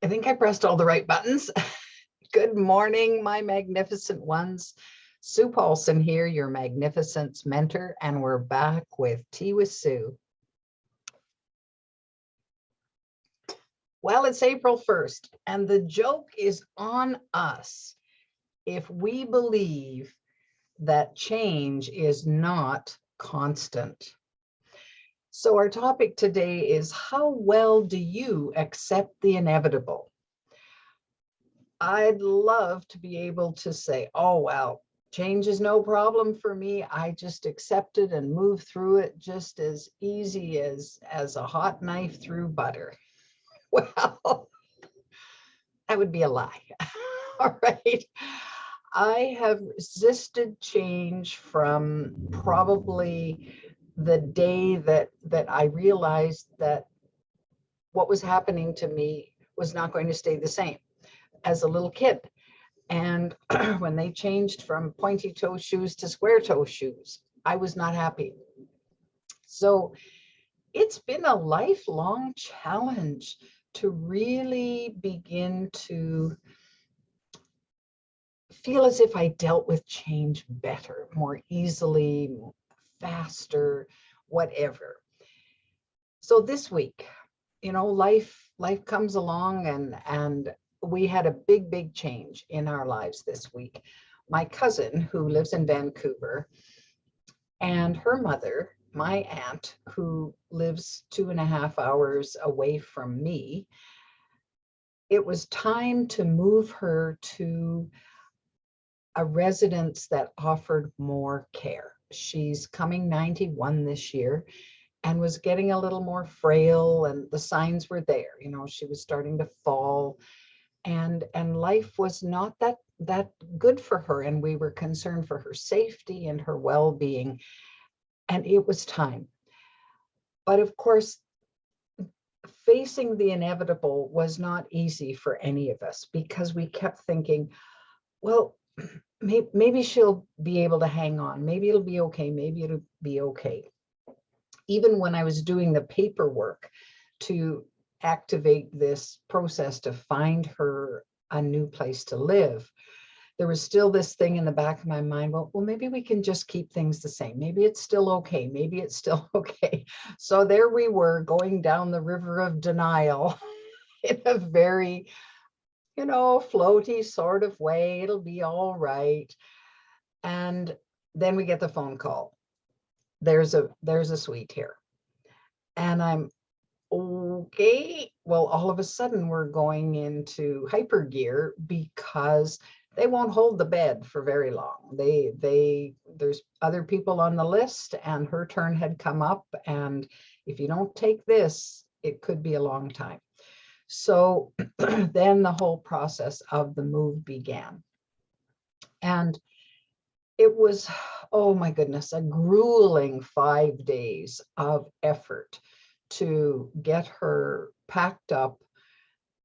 I think I pressed all the right buttons. Good morning, my magnificent ones. Sue Paulson here, your magnificence mentor, and we're back with Tea with Sue. Well, it's April 1st, and the joke is on us if we believe that change is not constant. So our topic today is, how well do you accept the inevitable? I'd love to be able to say, oh, well, change is no problem for me. I just accept it and move through it just as easy as a hot knife through butter. Well, that would be a lie. All right. I have resisted change from probably the day that I realized that what was happening to me was not going to stay the same. As a little kid, and when they changed from pointy toe shoes to square toe shoes, I was not happy. So it's been a lifelong challenge to really begin to feel as if I dealt with change better, more easily, faster, whatever. So this week, life comes along, and we had a big change in our lives this week. My cousin, who lives in Vancouver, and her mother, my aunt, who lives 2.5 hours away from me, it was time to move her to a residence that offered more care. She's coming 91 this year and was getting a little more frail, and the signs were there. She was starting to fall, and life was not that good for her, and we were concerned for her safety and her well-being, and it was time. But of course, facing the inevitable was not easy for any of us, because we kept thinking, well, maybe she'll be able to hang on, maybe it'll be okay, maybe it'll be okay. Even when I was doing the paperwork to activate this process to find her a new place to live, there was still this thing in the back of my mind, well, maybe we can just keep things the same. Maybe it's still okay. Maybe it's still okay. So there we were, going down the river of denial in a very, floaty sort of way. It'll be all right. And then we get the phone call. There's a suite here. And I'm, okay, well, all of a sudden we're going into hyper gear, because they won't hold the bed for very long. There's other people on the list, and her turn had come up, and if you don't take this, it could be a long time. So then the whole process of the move began. And it was, oh my goodness, a grueling 5 days of effort to get her packed up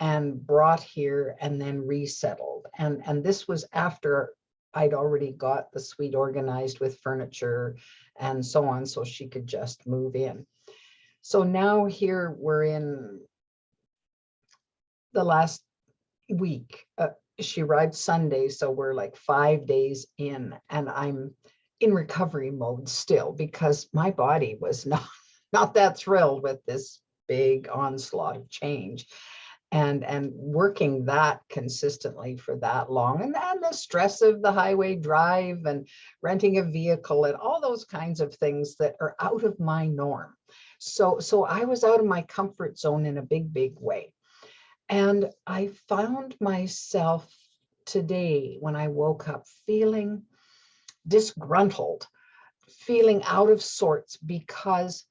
and brought here and then resettled. And this was after I'd already got the suite organized with furniture and so on, so she could just move in. So now here we're in the last week. She arrived Sunday, so we're like 5 days in, and I'm in recovery mode still, because my body was not that thrilled with this big onslaught of change, and working that consistently for that long, and then the stress of the highway drive and renting a vehicle and all those kinds of things that are out of my norm. So I was out of my comfort zone in a big way. And I found myself today, when I woke up, feeling disgruntled, feeling out of sorts, because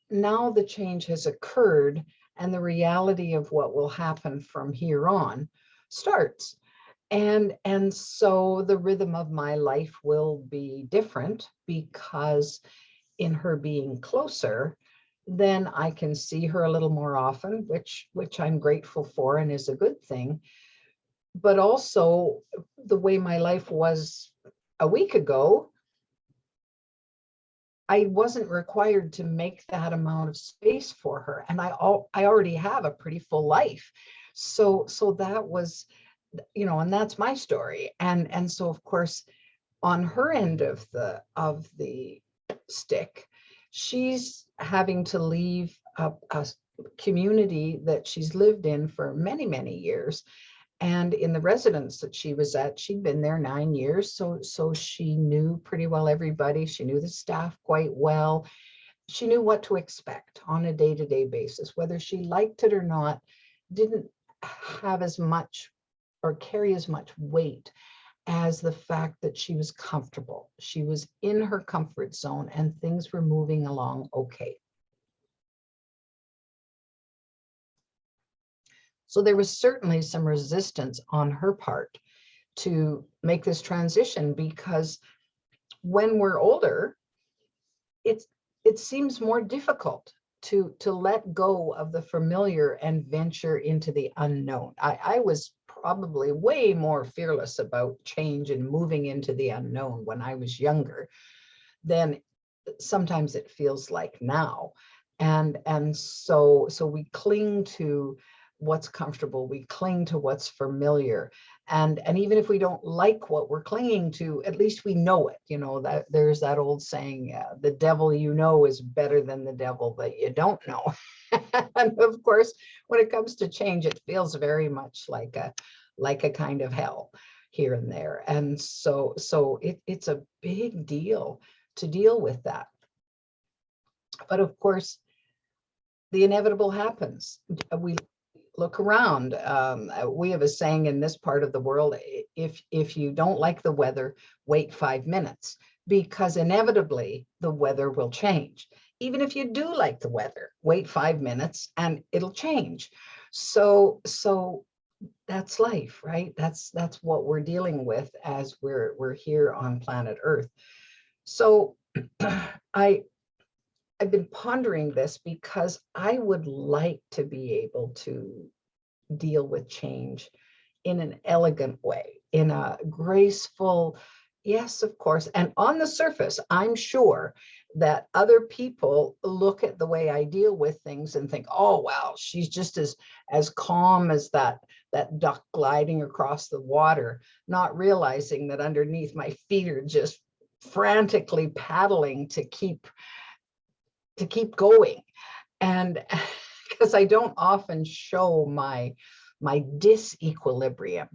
now the change has occurred, and the reality of what will happen from here on starts. And so the rhythm of my life will be different, because in her being closer, then I can see her a little more often, which I'm grateful for and is a good thing. But also, the way my life was a week ago, I wasn't required to make that amount of space for her. And I already have a pretty full life. So that was, and that's my story. And so of course, on her end of the stick, she's having to leave a community that she's lived in for many, many years. And in the residence that she was at, she'd been there 9 years. So she knew pretty well everybody. She knew the staff quite well. She knew what to expect on a day-to-day basis. Whether she liked it or not didn't have as much or carry as much weight as the fact that she was comfortable. She was in her comfort zone and things were moving along okay. So there was certainly some resistance on her part to make this transition, because when we're older, it seems more difficult to let go of the familiar and venture into the unknown. I was probably way more fearless about change and moving into the unknown when I was younger than sometimes it feels like now. And so we cling to what's comfortable, we cling to what's familiar. And even if we don't like what we're clinging to, at least we know it. That there's that old saying, the devil you know is better than the devil that you don't know. And of course, when it comes to change, it feels very much like a kind of hell here and there. And so it's a big deal to deal with that. But of course, the inevitable happens. We look around. We have a saying in this part of the world: if you don't like the weather, wait 5 minutes, because inevitably the weather will change. Even if you do like the weather, wait 5 minutes and it'll change. So that's life, right? That's what we're dealing with as we're here on planet Earth. So I've been pondering this because I would like to be able to deal with change in an elegant way, in a graceful, yes, of course. And on the surface, I'm sure that other people look at the way I deal with things and think, oh, wow, she's just as calm as that duck gliding across the water, not realizing that underneath my feet are just frantically paddling to keep going. And because I don't often show my disequilibrium,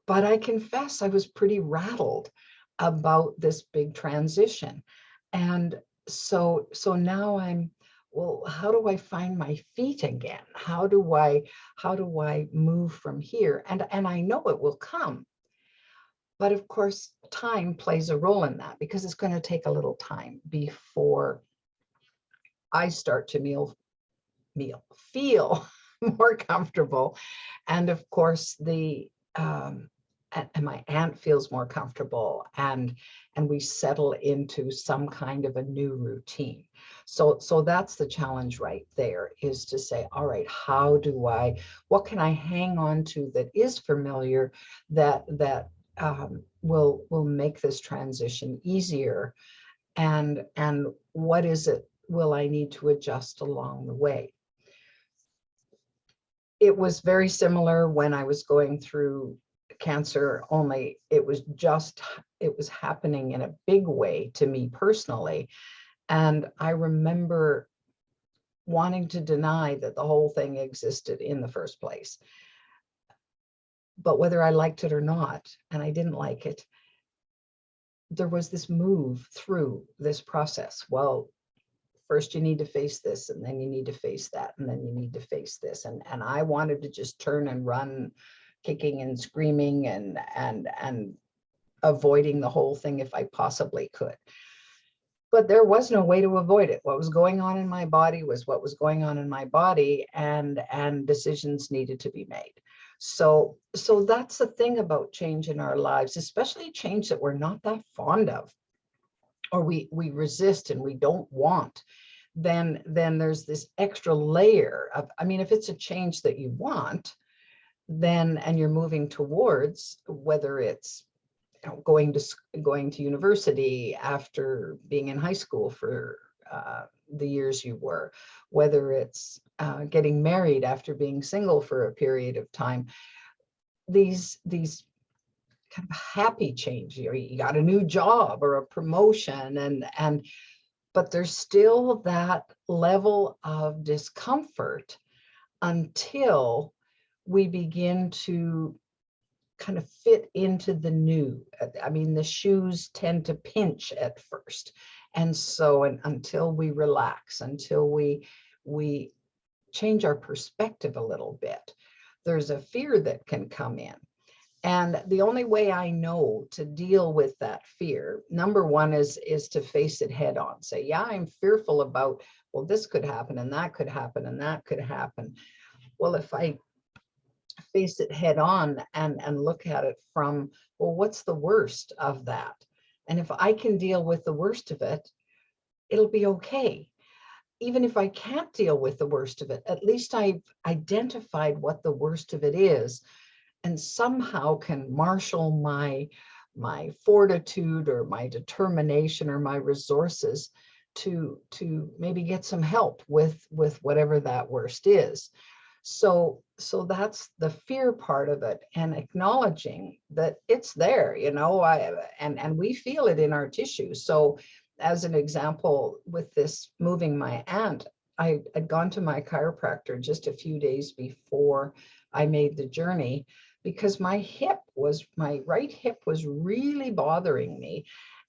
but I confess I was pretty rattled about this big transition. And so now I'm, well, how do I find my feet again? How do I move from here? And I know it will come. But of course, time plays a role in that, because it's going to take a little time before I start to feel more comfortable. And of course, and my aunt feels more comfortable, and we settle into some kind of a new routine. So that's the challenge right there, is to say, all right, what can I hang on to that is familiar, that will make this transition easier, and what is it will I need to adjust along the way? It was very similar when I was going through cancer, only it was happening in a big way to me personally. And I remember wanting to deny that the whole thing existed in the first place. But whether I liked it or not, and I didn't like it, there was this move through this process. Well, first you need to face this, and then you need to face that, and then you need to face this. And I wanted to just turn and run, kicking and screaming and avoiding the whole thing if I possibly could. But there was no way to avoid it. What was going on in my body was what was going on in my body, and decisions needed to be made. So that's the thing about change in our lives, especially change that we're not that fond of, or we resist and we don't want. Then there's this extra layer of, I mean, if it's a change that you want, then, and you're moving towards, whether it's going to university after being in high school for the years you were, whether it's getting married after being single for a period of time. These kind of happy change. You got a new job or a promotion, but there's still that level of discomfort until we begin to kind of fit into the new. I mean, the shoes tend to pinch at first. And so until we relax, until we change our perspective a little bit, there's a fear that can come in. And the only way I know to deal with that fear, number one, is to face it head on. Say, yeah, I'm fearful about, well, this could happen and that could happen and that could happen. Well, if I face it head on and look at it from, well, what's the worst of that? And if I can deal with the worst of it, it'll be okay. Even if I can't deal with the worst of it, at least I've identified what the worst of it is, and somehow can marshal my fortitude or my determination or my resources to maybe get some help with whatever that worst is. So that's the fear part of it, and acknowledging that it's there, and we feel it in our tissues. So as an example, with this moving my aunt, I had gone to my chiropractor just a few days before I made the journey, because my right hip was really bothering me.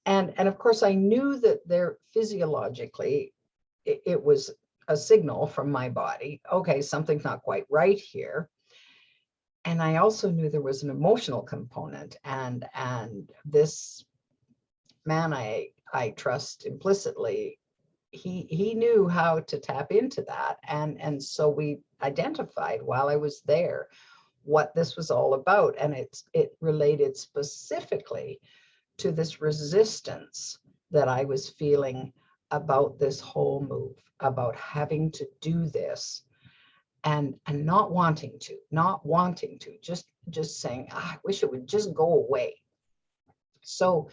And of course I knew that there physiologically, it was a signal from my body, okay, something's not quite right here. And I also knew there was an emotional component, and this man I trust implicitly, he knew how to tap into that. And so we identified while I was there what this was all about. And it related specifically to this resistance that I was feeling about this whole move, about having to do this and not wanting to, just saying, I wish it would just go away. So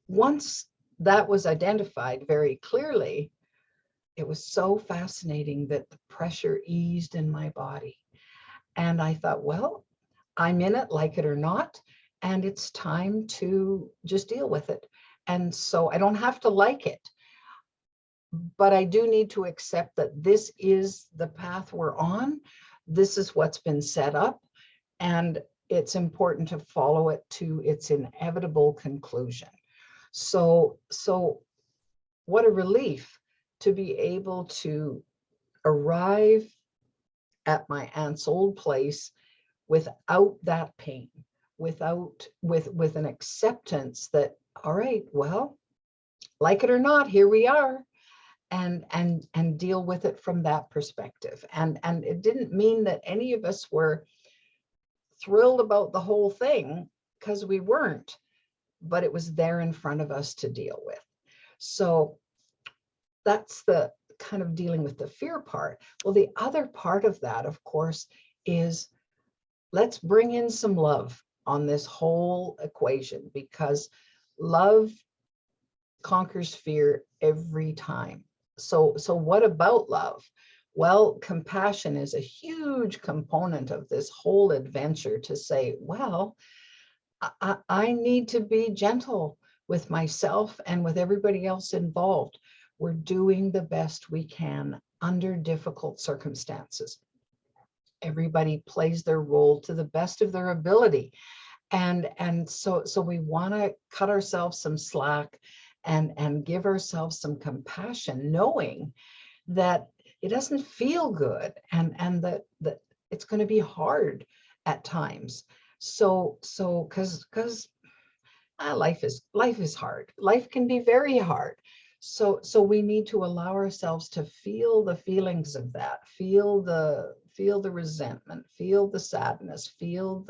once that was identified very clearly, it was so fascinating that the pressure eased in my body. And I thought, well, I'm in it, like it or not, and it's time to just deal with it. And so I don't have to like it, but I do need to accept that this is the path we're on. This is what's been set up, and it's important to follow it to its inevitable conclusion. So what a relief to be able to arrive at my aunt's old place without that pain, with an acceptance that, all right, well, like it or not, here we are, and deal with it from that perspective. And it didn't mean that any of us were thrilled about the whole thing, because we weren't, but it was there in front of us to deal with. So that's the kind of dealing with the fear part. Well, the other part of that, of course, is let's bring in some love on this whole equation, because love conquers fear every time. So what about love? Well, compassion is a huge component of this whole adventure, to say, well, I need to be gentle with myself and with everybody else involved. We're doing the best we can under difficult circumstances. Everybody plays their role to the best of their ability. And so we want to cut ourselves some slack and give ourselves some compassion, knowing that it doesn't feel good, and that it's going to be hard at times. So because life is hard. Life can be very hard. So we need to allow ourselves to feel the feelings of that, feel the resentment, feel the sadness, feel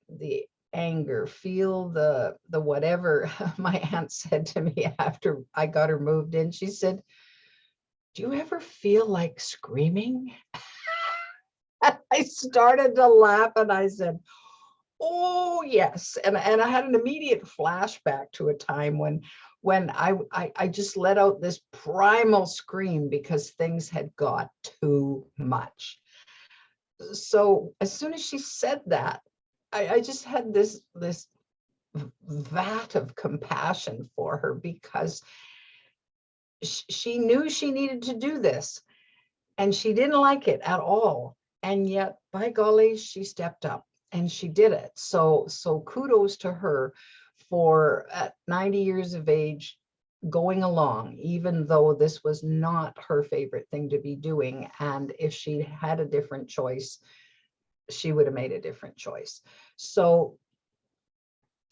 the anger, feel the whatever. My aunt said to me after I got her moved in, she said, "Do you ever feel like screaming?" I started to laugh and I said, "Oh yes." And I had an immediate flashback to a time when when I just let out this primal scream because things had got too much. So as soon as she said that, I just had this vat of compassion for her, because she knew she needed to do this and she didn't like it at all. And yet, by golly, she stepped up and she did it. So kudos to her for, at 90 years of age, going along, even though this was not her favorite thing to be doing. And if she had a different choice, she would have made a different choice. So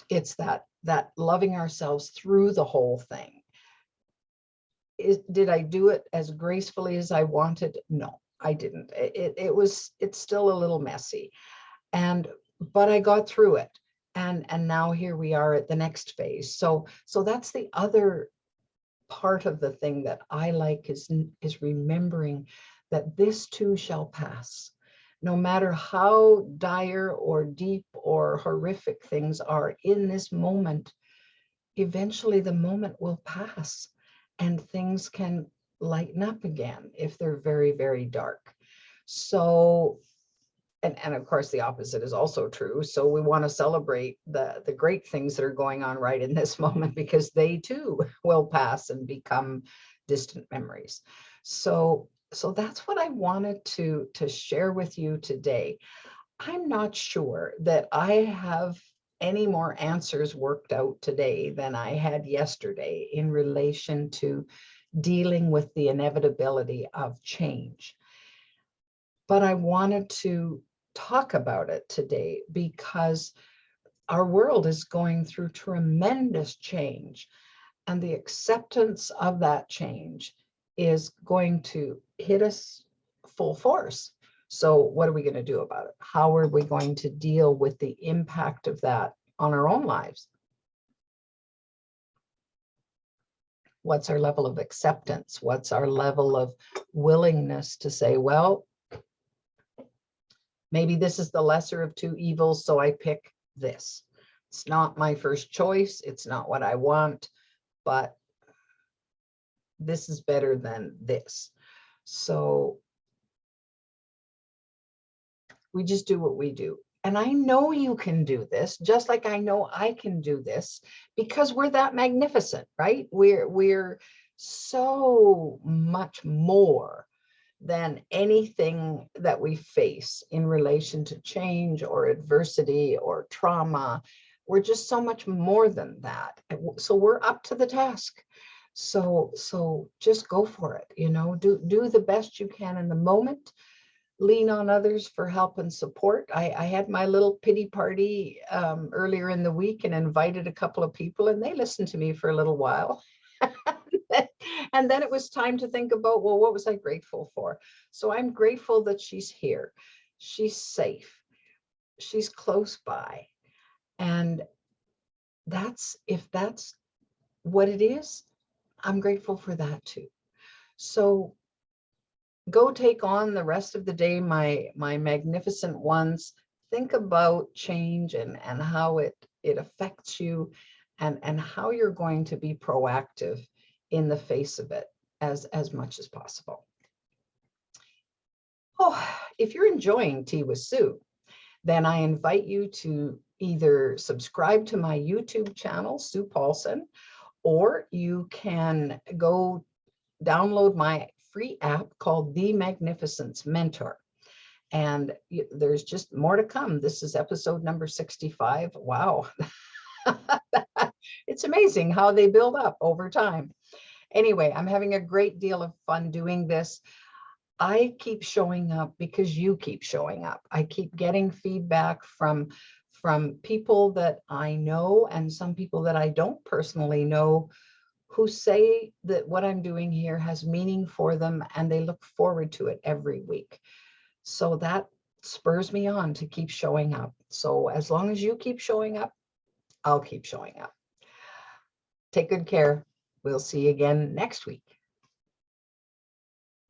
it's that loving ourselves through the whole thing. Did I do it as gracefully as I wanted? No, I didn't. It's still a little messy, but I got through it. And now here we are at the next phase. So that's the other part of the thing that I like, is remembering that this too shall pass. No matter how dire or deep or horrific things are in this moment, eventually the moment will pass and things can lighten up again if they're very, very dark. So, and of course the opposite is also true. So we want to celebrate the great things that are going on right in this moment, because they too will pass and become distant memories. So that's what I wanted to share with you today. I'm not sure that I have any more answers worked out today than I had yesterday in relation to dealing with the inevitability of change. But I wanted to talk about it today because our world is going through tremendous change, and the acceptance of that change is going to hit us full force. So what are we going to do about it? How are we going to deal with the impact of that on our own lives? What's our level of acceptance? What's our level of willingness to say, well, maybe this is the lesser of two evils, so I pick this. It's not my first choice. It's not what I want, but this is better than this. So we just do what we do. And I know you can do this, just like I know I can do this, because we're that magnificent, right? We're so much more than anything that we face in relation to change or adversity or trauma. We're just so much more than that. So we're up to the task. So just go for it, do the best you can in the moment. Lean on others for help and support. I had my little pity party earlier in the week and invited a couple of people, and they listened to me for a little while. And then it was time to think about, well, what was I grateful for? So I'm grateful that she's here. She's safe. She's close by. And if that's what it is, I'm grateful for that too. So go take on the rest of the day, my magnificent ones. Think about change and how it affects you, and how you're going to be proactive in the face of it as much as possible. Oh, if you're enjoying Tea with Sue, then I invite you to either subscribe to my YouTube channel, Sue Paulson, or you can go download my free app called The Magnificence Mentor. And there's just more to come. This is episode number 65. Wow. It's amazing how they build up over time. Anyway, I'm having a great deal of fun doing this. I keep showing up because you keep showing up. I keep getting feedback from people that I know and some people that I don't personally know, who say that what I'm doing here has meaning for them and they look forward to it every week. So that spurs me on to keep showing up. So as long as you keep showing up, I'll keep showing up. Take good care. We'll see you again next week.